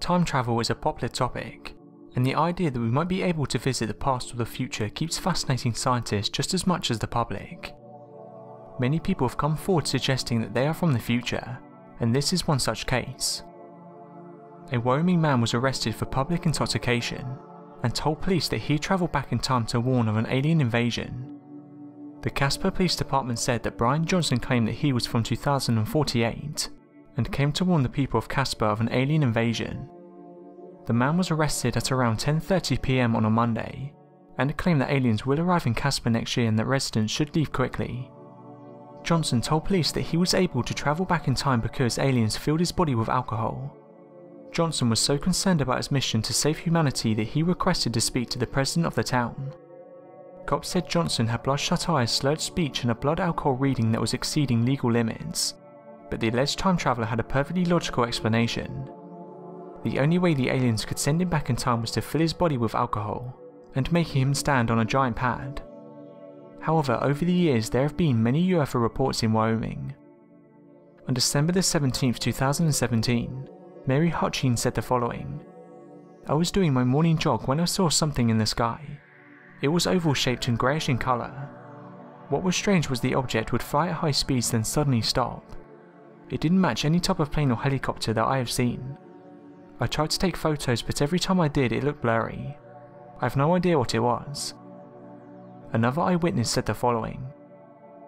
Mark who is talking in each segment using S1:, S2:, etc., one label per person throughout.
S1: time travel is a popular topic, and the idea that we might be able to visit the past or the future keeps fascinating scientists just as much as the public. Many people have come forward suggesting that they are from the future, and this is one such case. A Wyoming man was arrested for public intoxication and told police that he travelled back in time to warn of an alien invasion. The Casper Police Department said that Bryant Johnson claimed that he was from 2048 and came to warn the people of Casper of an alien invasion. The man was arrested at around 10:30 PM on a Monday and claimed that aliens will arrive in Casper next year and that residents should leave quickly. Johnson told police that he was able to travel back in time because aliens filled his body with alcohol. Johnson was so concerned about his mission to save humanity that he requested to speak to the president of the town. Cops said Johnson had bloodshot eyes, slurred speech and a blood alcohol reading that was exceeding legal limits, but the alleged time traveller had a perfectly logical explanation. The only way the aliens could send him back in time was to fill his body with alcohol and making him stand on a giant pad. However, over the years there have been many UFO reports in Wyoming. On December 17, 2017, Mary Hutchins said the following: "I was doing my morning jog when I saw something in the sky. It was oval-shaped and greyish in colour. What was strange was the object would fly at high speeds then suddenly stop. It didn't match any type of plane or helicopter that I have seen. I tried to take photos, but every time I did it looked blurry. I have no idea what it was." Another eyewitness said the following: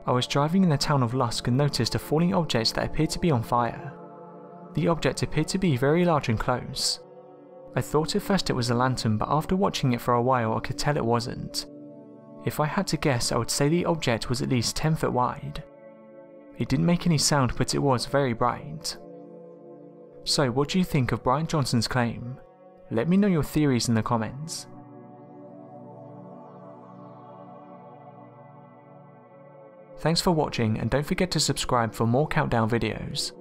S1: "I was driving in the town of Lusk and noticed a falling object that appeared to be on fire. The object appeared to be very large and close. I thought at first it was a lantern, but after watching it for a while I could tell it wasn't. If I had to guess, I would say the object was at least 10 foot wide. It didn't make any sound, but it was very bright." So what do you think of Bryant Johnson's claim? Let me know your theories in the comments. Thanks for watching, and don't forget to subscribe for more countdown videos.